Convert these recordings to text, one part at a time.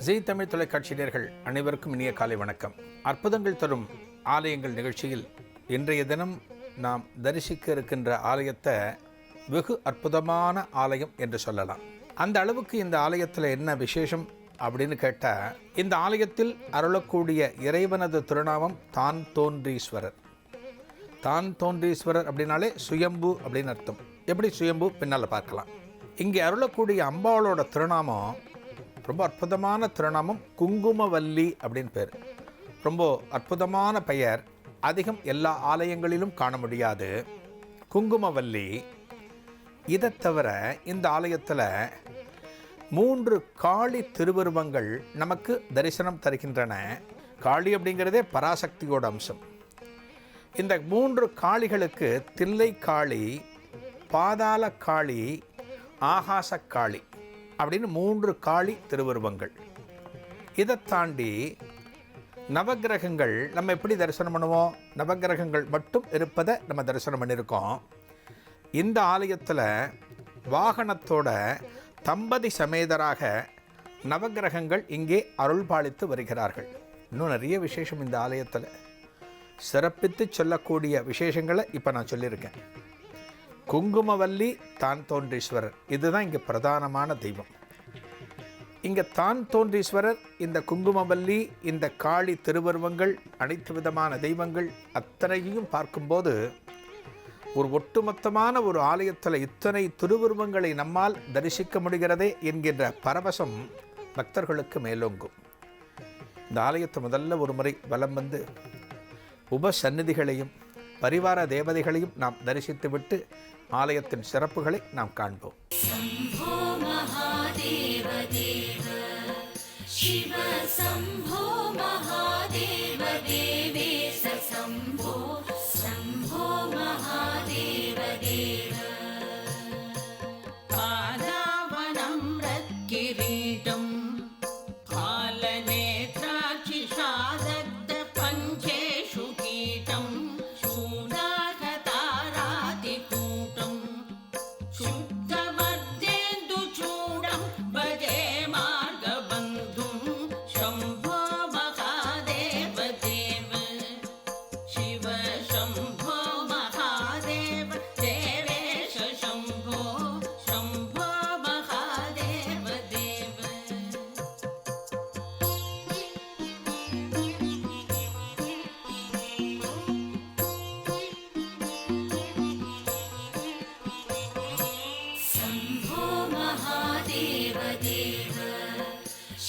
ஜீ தமிழ் தொலைக்காட்சி நேயர்கள் அனைவருக்கும் இனிய காலை வணக்கம். அற்புதங்கள் தரும் ஆலயங்கள் நிகழ்ச்சியில் இன்றைய தினம் நாம் தரிசிக்க இருக்கின்ற ஆலயத்தை வெகு அற்புதமான ஆலயம் என்று சொல்லலாம். அந்த அளவுக்கு இந்த ஆலயத்தில் என்ன விசேஷம் அப்படின்னு கேட்டால், இந்த ஆலயத்தில் அருளக்கூடிய இறைவனது திருநாமம் தான் தோன்றீஸ்வரர். தான் தோன்றீஸ்வரர் அப்படின்னாலே சுயம்பு அப்படின்னு அர்த்தம். எப்படி சுயம்பு பின்னால் பார்க்கலாம். இங்கே அருளக்கூடிய அம்பாளோட திருநாமம் ரொம்ப அற்புதமான திருநாமம், குங்குமவல்லி அப்படின்னு பேர். ரொம்ப அற்புதமான பெயர். அதிகம் எல்லா ஆலயங்களிலும் காண முடியாது. குங்குமவல்லி. இதை தவிர இந்த ஆலயத்தில் 3 காளி திருவுருவங்கள் நமக்கு தரிசனம் தருகின்றன. காளி அப்படிங்கிறதே பராசக்தியோட அம்சம். இந்த 3 காளிகளுக்கு தில்லை காளி, பாதாள காளி, ஆகாச காளி அப்படின்னு 3 காளி திருவுருவங்கள். இதை தாண்டி நவகிரகங்கள் நம்ம எப்படி தரிசனம் பண்ணுவோம்? நவகிரகங்கள் மட்டும் இருப்பதை நம்ம தரிசனம் பண்ணியிருக்கோம். இந்த ஆலயத்தில் வாகனத்தோட தம்பதி சமேதராக நவகிரகங்கள் இங்கே அருள் பாலித்து வருகிறார்கள். இன்னும் நிறைய விசேஷம் இந்த ஆலயத்தில். சிறப்பித்து சொல்லக்கூடிய விசேஷங்களை இப்போ நான் சொல்லியிருக்கேன். குங்குமவல்லி, தான் தோன்றீஸ்வரர், இதுதான் இங்கே பிரதானமான தெய்வம். இங்கே தான் தோன்றீஸ்வரர், இந்த குங்குமவல்லி, இந்த காளி திருவுருவங்கள், அனைத்து விதமான தெய்வங்கள் அத்தனையும் பார்க்கும்போது ஒரு ஒட்டுமொத்தமான ஒரு ஆலயத்தில் இத்தனை திருவுருவங்களை நம்மால் தரிசிக்க முடிகிறதே என்கின்ற பரவசம் பக்தர்களுக்கு மேலோங்கும். இந்த ஆலயத்தை முதல்ல ஒரு முறை வலம் வந்து உபசந்நிதிகளையும் பரிவார தேவதைகளையும் நாம் தரிசித்துவிட்டு ஆலயத்தின் சிறப்புகளை நாம் காண்போம். சம்போ மகாதேவ தேவ சிவ சம்போ மகாதேவ தேவேச சம்போ சம்போ மகாதேவ தேவ பாதாவனம் ரத்கிரீடம் காலநேத்ராட்சி சாதக்த பஞ்சேஷு கீடம்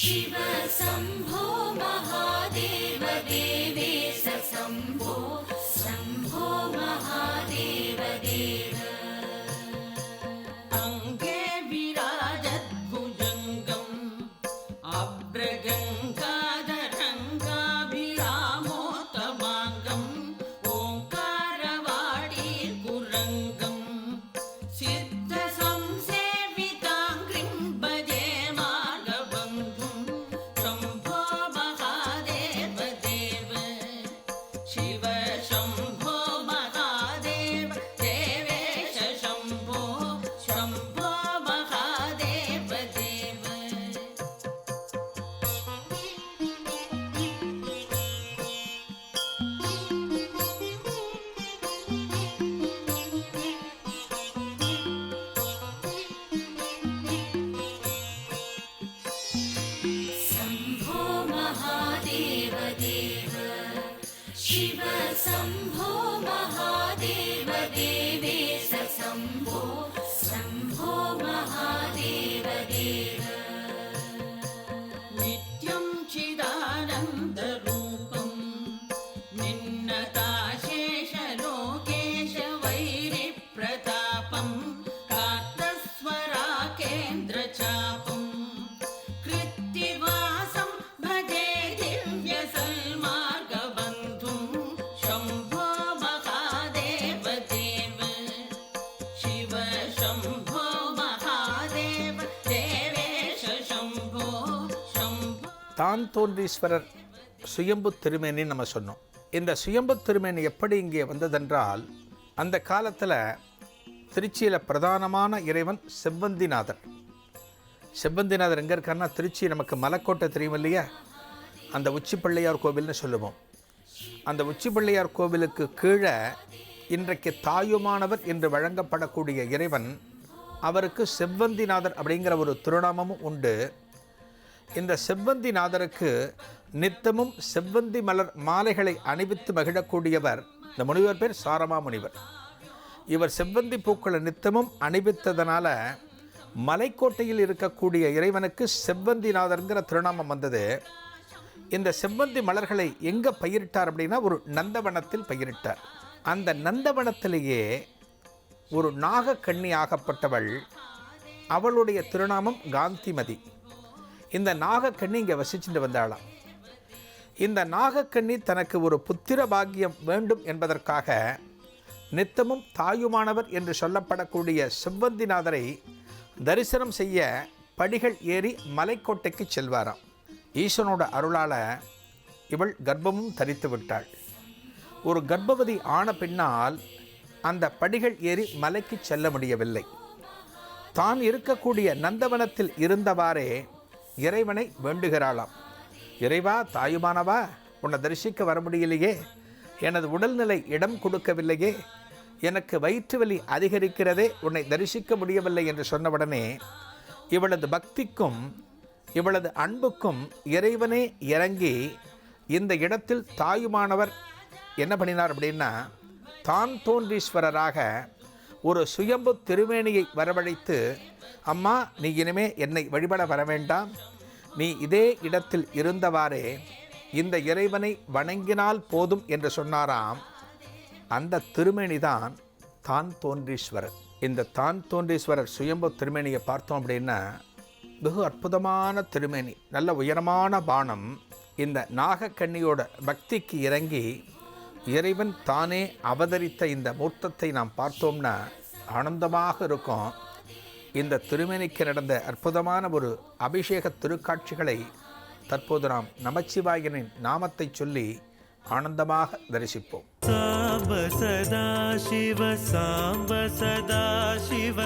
शिव शम्भो महादेव देवेश शम्भो शम्भो महादेव देव अङ्गे विराजद्भुजङ्गम् अभ्रगङ्गाधरङ्गाभिरामोत्तमाङ्गम् ओङ्कारवाडी कुरङ्गम् शिव शम्भो महादेव देवेश शम्भो शम्भो महादेव देव नित्यं चिदानन्दरूपं निन्नताशेष लोकेश वैरिप्रतापं कार्तस्वराकेन्द्रचापं कृत्तिवासं भजे दिव्यसन्मार्गबन्धुं शम्भो महादेव देव शिव शम्भो महादेव देवेश शम्भो शम्भो. தான் தோன்றீஸ்வரர் சுயம்பு திருமேனி நம்ம சொன்னோம். இந்த சுயம்பு திருமேனி எப்படி இங்கே வந்ததென்றால், அந்த காலத்தில் திருச்சியில் பிரதானமான இறைவன் செவ்வந்திநாதர். செவ்வந்திநாதர் எங்கே இருக்காருன்னா திருச்சி நமக்கு மலைக்கோட்டை தெரியும் இல்லையா, அந்த உச்சிப்பிள்ளையார் கோவில்னு சொல்லுவோம். அந்த உச்சிப்பிள்ளையார் கோவிலுக்கு கீழே இன்றைக்கு தாயுமானவர் என்று வழங்கப்படக்கூடிய இறைவன், அவருக்கு செவ்வந்திநாதர் அப்படிங்கிற ஒரு திருநாமமும் உண்டு. இந்த செவ்வந்திநாதருக்கு நித்தமும் செவ்வந்தி மலர் மாலைகளை அணிவித்து மகிழக்கூடியவர் இந்த முனிவர் பேர் சாரமா முனிவர். இவர் செவ்வந்தி பூக்களை நித்தமும் அணிவித்ததனால மலைக்கோட்டையில் இருக்கக்கூடிய இறைவனுக்கு செவ்வந்திநாதர்ங்கிற திருநாமம் வந்தது. இந்த செவ்வந்தி மலர்களை எங்கே பயிரிட்டார் அப்படின்னா ஒரு நந்தவனத்தில் பயிரிட்டார். அந்த நந்தவனத்திலேயே ஒரு நாகக்கண்ணி ஆகப்பட்டவள், அவளுடைய திருநாமம் காந்திமதி. இந்த நாகக்கண்ணி இங்கே வசிச்சுட்டு வந்தாளாம். இந்த நாகக்கண்ணி தனக்கு ஒரு புத்திர பாக்கியம் வேண்டும் என்பதற்காக நித்தமும் தாயுமானவர் என்று சொல்லப்படக்கூடிய செவ்வந்திநாதரை தரிசனம் செய்ய படிகள் ஏறி மலைக்கோட்டைக்கு செல்வாராம். ஈசனோட அருளால் இவள் கர்ப்பமும் தரித்து விட்டாள். ஒரு கர்ப்பவதி ஆன பின்னால் அந்த படிகள் ஏறி மலைக்கு செல்ல முடியவில்லை. தான் இருக்கக்கூடிய நந்தவனத்தில் இருந்தவாறே இறைவனை வேண்டுகிறாளாம். இறைவா, தாயுமானவா, உன்னை தரிசிக்க வர முடியலையே, எனது உடல்நிலை இடம் கொடுக்கவில்லையே, எனக்கு வயிற்று வலி அதிகரிக்கிறதே, உன்னை தரிசிக்க முடியவில்லை என்று சொன்னவுடனே இவளது பக்திக்கும் இவளது அன்புக்கும் இறைவனே இறங்கி இந்த இடத்தில் தாயுமானவர் என்ன பண்ணினார் அப்படின்னா, தான் தோன்றீஸ்வரராக ஒரு சுயம்பு திருமேனியை வரவழைத்து, அம்மா, நீ இனிமே என்னை வழிபட வர வேண்டாம், நீ இதே இடத்தில் இருந்தவாறே இந்த இறைவனை வணங்கினால் போதும் என்று சொன்னாராம். அந்த திருமேனிதான் தான் தோன்றீஸ்வரர். இந்த தான் தோன்றீஸ்வரர் சுயம்பு திருமேனியை பார்த்தோம் அப்படின்னா வெகு அற்புதமான திருமேனி, நல்ல உயரமான பானம். இந்த நாகக்கண்ணியோட பக்திக்கு இறங்கி இறைவன் தானே அவதரித்த இந்த மூர்த்தத்தை நாம் பார்த்தோம்னா ஆனந்தமாக இருக்கும். இந்த திருமேனிக்கு நடந்த அற்புதமான ஒரு அபிஷேக திருக்காட்சிகளை தற்போது நாம் நமச்சிவாயனின் நாமத்தை சொல்லி ஆனந்தமாக தரிசிப்போம். சாம்ப சதா சிவ சாம்ப சதா சிவ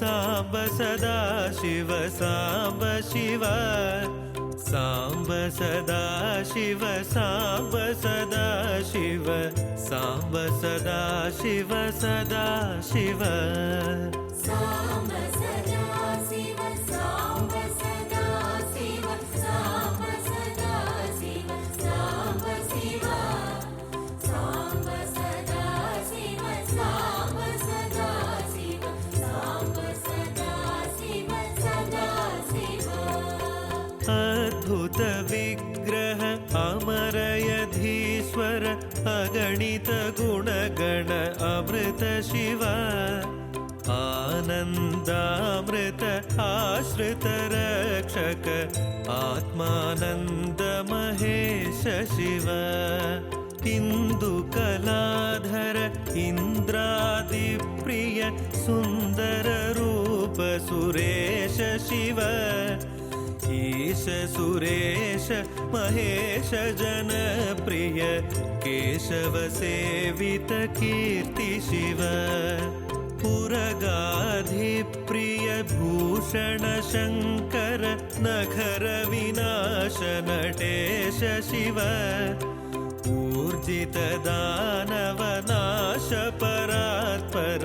சாம்ப சதா சிவ சாம்ப சிவ சாம்ப சதா சிவ சாம்ப சதா சிவ சாம்ப சதா சிவ சதா சிவ சாம்ப சதா சிவ சாம்ப சதா சிவ சாம்ப சதா சிவ சாம்ப சிவ சாம்ப சதா சிவ சாம்ப சதா சிவ சாம்ப சதா சிவ சதா சிவ अद्भुत विग्रह अमरयधीश्वर अगणित गुणगण अमृत शिव आनन्दामृत आश्रित रक्षक आत्मानन्द महेश शिव इन्दुकलाधर इन्द्रादिप्रिय सुन्दर रूप सुरेश शिव ईश सुरेश महेश जनप्रिय केशव सेवित कीर्ति शिव पुरगाधिप्रिय भूषण शङ्कर नखर विनाश नटेश शिव ऊर्जित दानव नाश परात्पर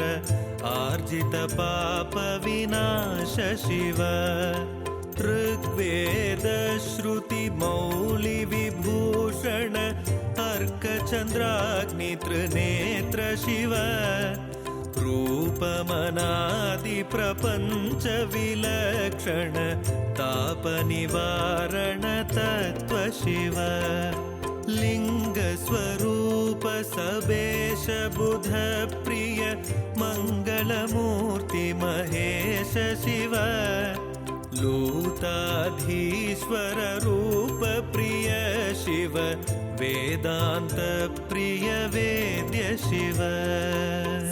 आर्जित पाप विनाश शिव ऋग्वेद श्रुति मौलि विभूषण अर्क चन्द्राग्नि त्रिनेत्र शिव रूपमनादि प्रपञ्च विलक्षण ताप निवारण तत्त्व शिव लिंग स्वरूप सबेश बुध प्रिय मंगलमूर्ति महेश शिव लूताधीश्वर रूप प्रिय शिव वेदांत प्रिय वेद्य शिव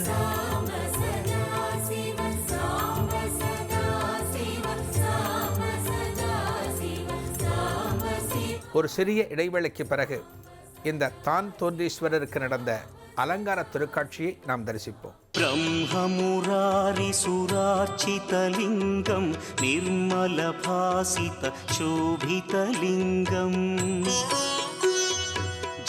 சாம்ப சதா சிவ சாம்ப சதா சிவ சாம்ப சதா சிவ சாம்ப சிவ. ஒரு சிறிய இடைவேளைக்கு பிறகு இந்த தான் தோன்றீஸ்வரருக்கு நடந்த அலங்கார திருக்காட்சியை நாம் தரிசிப்போம். ब्रह्ममुरारिसुरार्चितलिङ्गं निर्मलभासितशोभितलिङ्गम्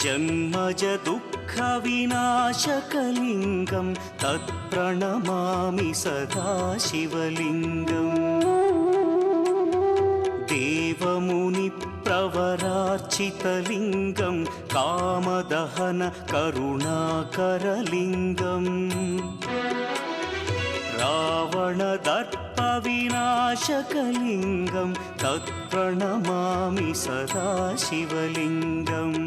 जन्मजदुःखविनाशकलिङ्गं तत्प्रणमामि सदा शिवलिङ्गम् देवमुनिप्रवरार्चितलिङ्गं कामदहन करुणाकरलिङ्गम् रावणदर्पविनाशकलिङ्गं तत्प्रणमामि सदा शिवलिङ्गम्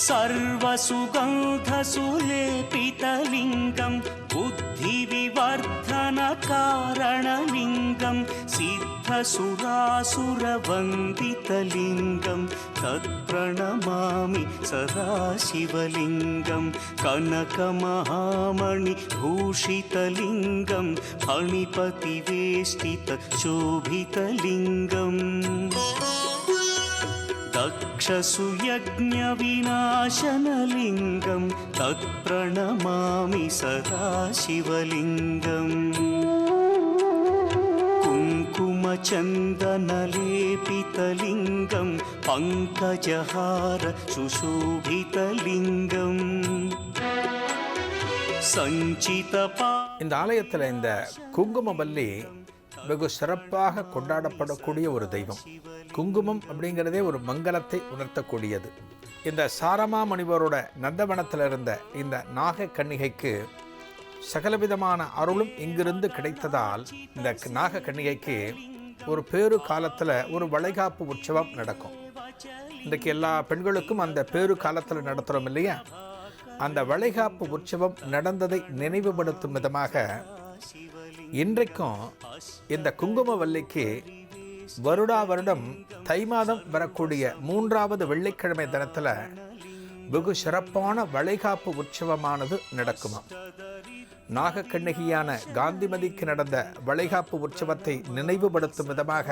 सर्वसुगन्धसुलेपितलिङ्गं बुद्धिविवर्धनकारणलिङ्गं सिद्धसुरासुरवन्दितलिङ्गं तत्प्रणमामि सदा शिवलिङ्गं कनकमहामणिभूषितलिङ्गं फणिपतिवेष्टितशोभितलिङ्गम् दक्षसुयज्ञविनाशनलिङ्गं तत्प्रणमामि सदा शिवलिङ्गम् कुङ्कुमचन्दनलेपितलिङ्गं पङ्कजहार सुशोभितलिङ्गम् இந்த ஆலயத்தில் இந்த குங்குமவல்லி வெகு சிறப்பாக கொண்டாடப்படக்கூடிய ஒரு தெய்வம். குங்குமம் அப்படிங்கிறதே ஒரு மங்களத்தை உணர்த்தக்கூடியது. இந்த சாரமா முனிவரோட நந்தவனத்தில் இருந்த இந்த நாக கன்னிகைக்கு சகலவிதமான அருளும் இங்கிருந்து கிடைத்ததால் இந்த நாக கன்னிகைக்கு ஒரு பேரு காலத்தில் ஒரு வளைகாப்பு உற்சவம் நடக்கும். இன்றைக்கு எல்லா பெண்களுக்கும் அந்த பேரு காலத்தில் நடத்துகிறோம் இல்லையா? அந்த வளைகாப்பு உற்சவம் நடந்ததை நினைவுபடுத்தும் விதமாக இன்றைக்கும் இந்த குங்குமவல்லிக்கு வருடா வருடம் தை மாதம் வரக்கூடிய 3வது வெள்ளிக்கிழமை தினத்தில் வெகு சிறப்பான வளைகாப்பு உற்சவமானது நடக்குமா. நாகக்கண்ணகியான காந்திமதிக்கு நடந்த வளைகாப்பு உற்சவத்தை நினைவுபடுத்தும் விதமாக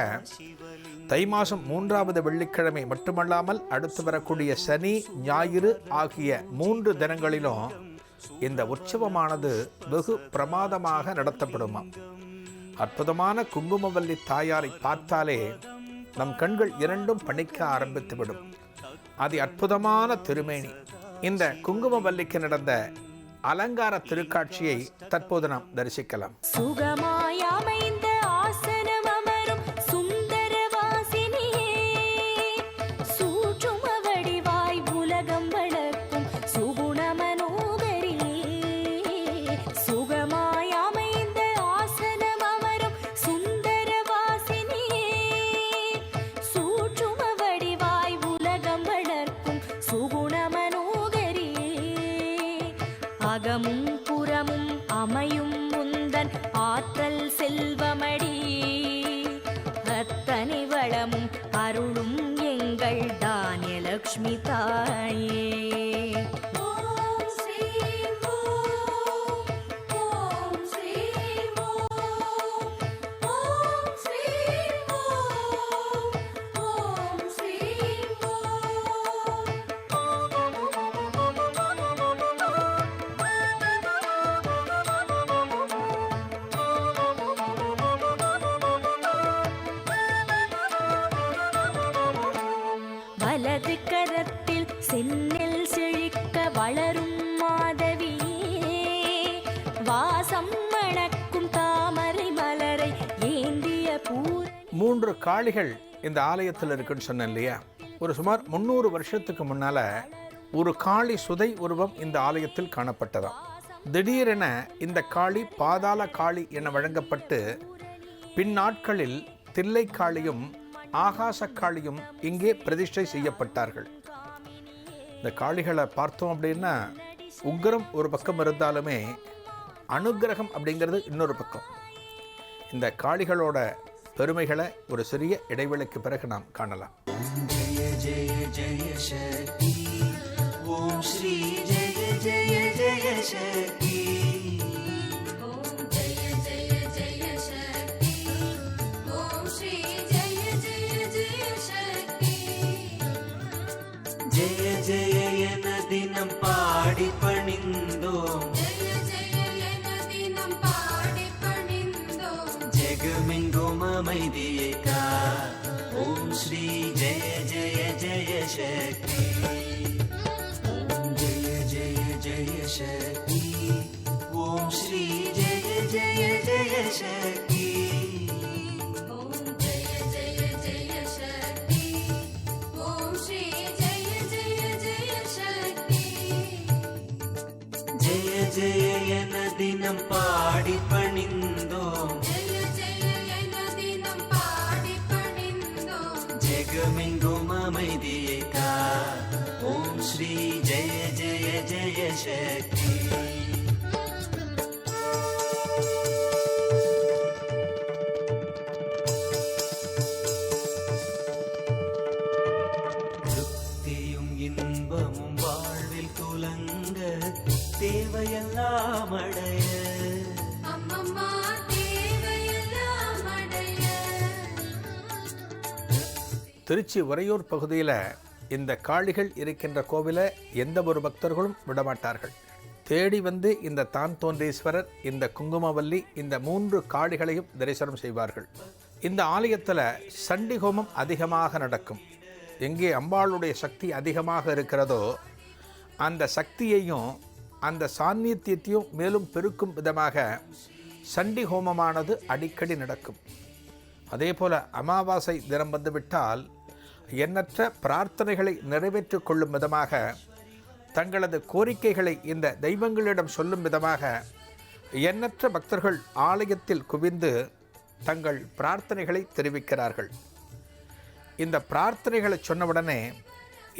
தை மாதம் 3வது வெள்ளிக்கிழமை மட்டுமல்லாமல் அடுத்து வரக்கூடிய சனி ஞாயிறு ஆகிய 3 தினங்களிலும் இந்த உற்சவமானது வெகு பிரமாதமாக நடத்தப்படுமா. அற்புதமான குங்குமவல்லி தாயாரை பார்த்தாலே நம் கண்கள் இரண்டும் பணிக்க ஆரம்பித்துவிடும். அது அற்புதமான திருமேனி. இந்த குங்குமவல்லிக்கு நடந்த அலங்கார திருக்காட்சியை தற்போது நாம் தரிசிக்கலாம். சுகமாய் அமைந்த ஆசனம் அமரும் சுந்தர வாசினியே, சூட்சும வடிவாய் உலகம் வளர்க்கும் சுகுண மனோகரியே. சுகமாய் அமைந்த ஆசனம் அமரும் சுந்தர வாசினியே, சூட்சும வடிவாய் உலகம் வளர்க்கும் சுகுண மனோகரியே. அகமும் புறமும் அமையும் முந்தன் ஆற்றல் செல்வமடி, அத்தனை வளமும் அருளும் எங்கள் தானியலக்ஷ்மி தாயே. ஓம் ஸ்ரீம் ஓம், ஓம் ஸ்ரீம் ஓம், ஓம் ஸ்ரீம் ஓம், ஓம் ஸ்ரீம் ஓம். வலது கரத்தில் செந்நெல் செழிக்க வளரும் மாதவியே, வாசம் மணக்கும் தாமரை மலரை ஏந்திய பூரணி. 3 காளிகள் இந்த ஆலயத்தில் இருக்குன்னு சொன்னேன் இல்லையா? ஒரு சுமார் 300 வருஷத்துக்கு முன்னால ஒரு காளி சுதை உருவம் இந்த ஆலயத்தில் காணப்பட்டதாம். திடீரென இந்த காளி பாதாள காளி என வழங்கப்பட்டு பின்னாட்களில் தில்லை காளியும் ஆகாச காளியும் இங்கே பிரதிஷ்டை செய்யப்பட்டார்கள். இந்த காளிகளை பார்த்தோம் அப்படின்னா உக்கிரம் ஒரு பக்கம் இருந்தாலுமே அனுக்கிரகம் அப்படிங்கிறது இன்னொரு பக்கம். இந்த காளிகளோட பெருமைகளை ஒரு சிறிய இடைவெளிக்கு பிறகு நாம் காணலாம். जय जय जय शक्ति ओम श्री जय जय जय शक्ति ஓம் ஜெய ஜெய ஜெய சக்தி, ஓம் ஸ்ரீ ஜெய ஜெய என தினம் பாடி பணிந்தோம். ஜெகமெங்கும் அமைதியை கா. ஓம் ஸ்ரீ ஜெய ஜெய ஜெய சக்தி. ஓம் ஜெய ஜெய ஜெய சக்தி. ஓம் ஸ்ரீ ஜெய ஜெய ஜெய சக்தி. ஜெய ஜெய என தினம் பாடி பணிந்தோம். ஜெகமெங்கும் அமைதியை கா. ஓம் ஸ்ரீ ஜெய ஜெய ஜெய சக்தி. திருப்தியும் இன்பமும் வாழ்வில் துலங்க தேவையெல்லாம் அடைய. திருச்சி உறையூர் பகுதியில் இந்த காளிகள் இருக்கின்ற கோவிலை எந்த ஒரு பக்தர்களும் விடமாட்டார்கள். தேடி வந்து இந்த தான் தோன்றீஸ்வரர், இந்த குங்குமவல்லி, இந்த 3 காளிகளையும் தரிசனம் செய்வார்கள். இந்த ஆலயத்தில் சண்டி ஹோமம் அதிகமாக நடக்கும். எங்கே அம்பாளுடைய சக்தி அதிகமாக இருக்கிறதோ அந்த சக்தியையும் அந்த சாநித்தியத்தையும் மேலும் பெருக்கும் விதமாக சண்டி ஹோமமானது அடிக்கடி நடக்கும். அதே போல் அமாவாசை தினம் வந்துவிட்டால் எண்ணற்ற பிரார்த்தனைகளை நிறைவேற்றிக் கொள்ளும் விதமாக, தங்களது கோரிக்கைகளை இந்த தெய்வங்களிடம் சொல்லும் விதமாக எண்ணற்ற பக்தர்கள் ஆலயத்தில் குவிந்து தங்கள் பிரார்த்தனைகளை தெரிவிக்கிறார்கள். இந்த பிரார்த்தனைகளை சொன்னவுடனே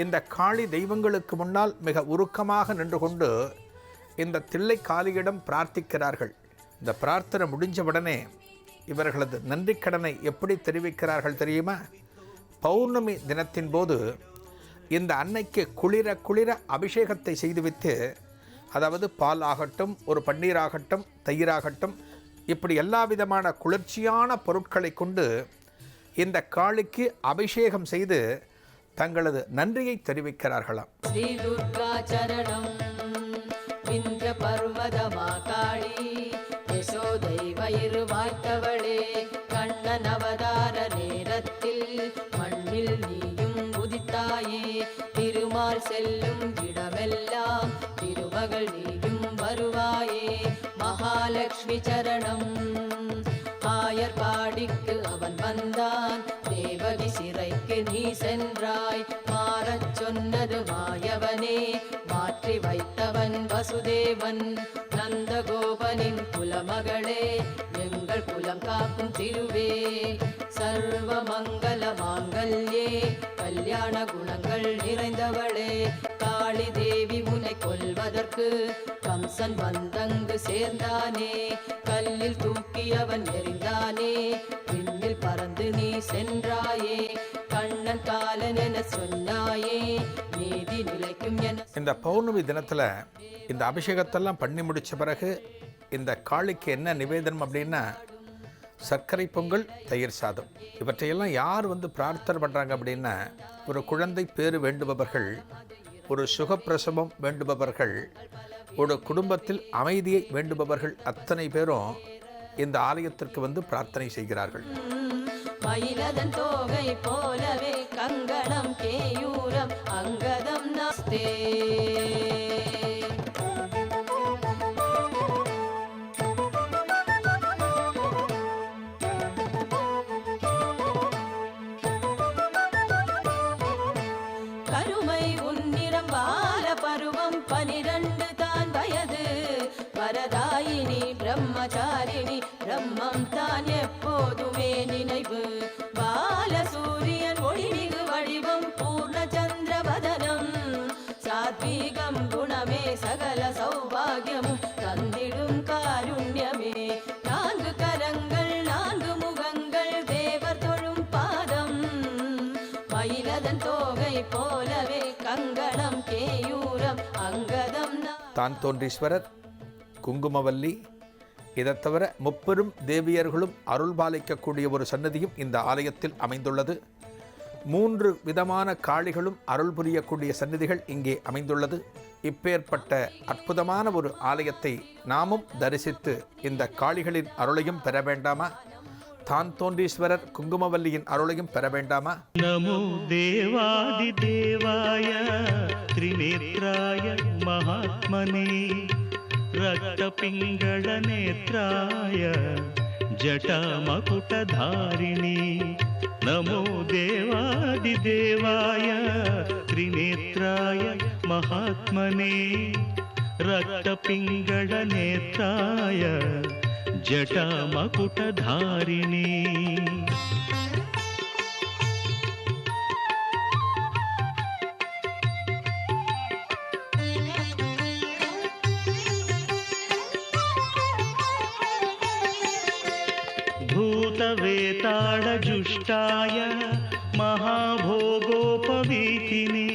இந்த காளி தெய்வங்களுக்கு முன்னால் மிக உருக்கமாக நின்று கொண்டு இந்த தில்லை காளியிடம் பிரார்த்திக்கிறார்கள். இந்த பிரார்த்தனை முடிஞ்சவுடனே இவர்களது நன்றிக்கடனை எப்படி தெரிவிக்கிறார்கள் தெரியுமா? பௌர்ணமி தினத்தின் போது இந்த அன்னைக்கு குளிர குளிர அபிஷேகத்தை செய்துவிட்டு, அதாவது பால் ஆகட்டும், ஒரு பன்னீராகட்டும், தயிராகட்டும், இப்படி எல்லா விதமான குளிர்ச்சியான பொருட்களை கொண்டு இந்த காளிக்கு அபிஷேகம் செய்து தங்களது நன்றியை தெரிவிக்கிறார்களாம். ஸ்ரீ துர்கா சரணம் விந்திய பர்வதமா காளி யசோதை வயிறு வாய்த்தவளே, கண்ணன் அவதார நேரத்தில் மண்ணில் நீயும் உதித்தாயே, திருமால் செல்லும் இடமெல்லாம் திருமகள் நீயும் வருவாயே, மகாலட்சுமி சரணம். ஆயர்பாடிக்கு அவன் வந்தான், தேவகி சிறைக்கு நீ சென்றாய், மாறச் சொன்னது மாயவனே, மாற்றி வைத்தவன் வசுதேவன், நந்தகோபனின் குலமகளே, எங்கள் குலம் காக்கும் திருவே, சர்வ மங்கள மாங்கல்யே, கல்யாண குணங்கள் நிறைந்தவளே, காளி தேவி உன்னை கொல்வதற்கு கம்சன் வந்தங்கு சேர்ந்தானே, கல்லில் தூக்கியவன் எறிந்தானே, விண்ணில் பறந்து நீ சென்றாயே, கண்ணன் காலன் என சொன்னாயே, நீதி நிலைக்கும் என. இந்த பௌர்ணமி தினத்தில் இந்த அபிஷேகத்தெல்லாம் பண்ணி முடித்த பிறகு இந்த காளிக்கு என்ன நிவேதனம் அப்படின்னா, சர்க்கரை பொங்கல், தயிர் சாதம். இவற்றையெல்லாம் யார் வந்து பிரார்த்தனை பண்ணுறாங்க அப்படின்னா, ஒரு குழந்தை பேறு வேண்டுபவர்கள், ஒரு சுகப்பிரசவம் வேண்டுபவர்கள், ஒரு குடும்பத்தில் அமைதியை வேண்டுபவர்கள் அத்தனை பேரும் இந்த ஆலயத்திற்கு வந்து பிரார்த்தனை செய்கிறார்கள். மயிலதன் தோகை போலவே கங்கணம் கேயூரம் அங்கதம் நஸ்தே. கருமை உன்னிறம் பால பருவம் 12 தான் வயது, வரதாயினி பிரம்மச்சாரிணி, பிரம்மம் தான் எப்போதுமே நினைவு, பாலசூரியன் ஒளிமிகு வடிவம், பூர்ண சந்திரவதனம், சாத்வீகம் குணமே, சகல சௌபாகியமும் தந்திடும் காருண்யமே, 4 கரங்கள் 4 முகங்கள், தேவர் தொழும் பாதம், மயிலதன் தோகை போலவே கங்கணம் கேயூரம் அங்கதம். தான் தோன்றீஸ்வரர், குங்குமவல்லி, இதை தவிர முப்பெரும் தேவியர்களும் அருள் பாலிக்கக்கூடிய ஒரு சன்னதியும் இந்த ஆலயத்தில் அமைந்துள்ளது. 3 விதமான காளிகளும் அருள் புரியக்கூடிய சந்நிதிகள் இங்கே அமைந்துள்ளது. இப்பேற்பட்ட அற்புதமான ஒரு ஆலயத்தை நாமும் தரிசித்து இந்த காளிகளின் அருளையும் பெற வேண்டாமா? தான் தோன்றீஸ்வரர் குங்குமவல்லியின் அருளையும் பெற வேண்டாமா? நமோ தேவாதி தேவாய திரிநேத்ராய மகாத்மனே ரக்த பிங்கள நேத்ராய ஜடாமகுடதாரிணி. நமோ தேவாதி தேவாய திரிநேத்ராய மகாத்மனே ரக்த பிங்கள நேத்ராய ஜடாமகுடதாரிணி. भूतवेताडजुष्टाय महाभोगोपवीतिने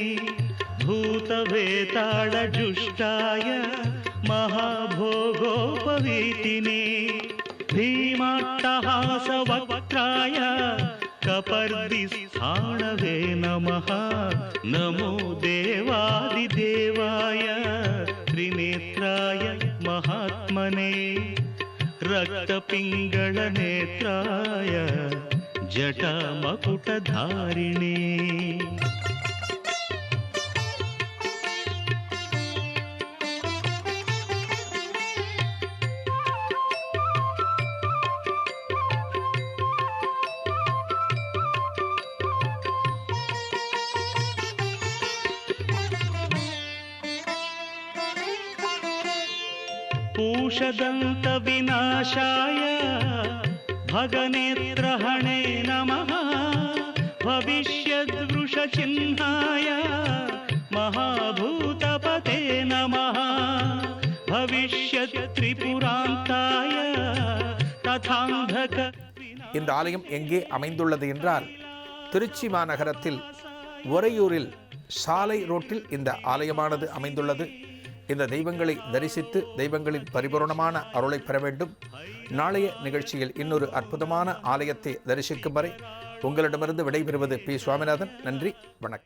भूतवेताडजुष्टाय महाभोगोपवीतिने भीमाट्टहासवक्त्राय कपर्दिस्थाणवे नमः. नमो देवादिदेवाय त्रिनेत्राय महात्मने रक्तपिङ्गळ नेत्राय जटामकुटधारिणे. पूषदन्तविनाशाय भगनेत्रहणे नमः. भविष्यद्वृषचिह्नाय महाभूतपते नमः. भविष्यत्त्रिपुरान्ताय तथान्धक. இந்த ஆலயம் எங்கே அமைந்துள்ளது என்றால், திருச்சி மாநகரத்தில் உறையூரில் சாலை ரோட்டில் இந்த ஆலயமானது அமைந்துள்ளது. இந்த தெய்வங்களை தரிசித்து தெய்வங்களின் பரிபூரணமான அருளை பெற வேண்டும். நாளைய நிகழ்ச்சியில் இன்னொரு அற்புதமான ஆலயத்தை தரிசிக்கும் வரை உங்களிடமிருந்து விடைபெறுவது பி. சுவாமிநாதன். நன்றி, வணக்கம்.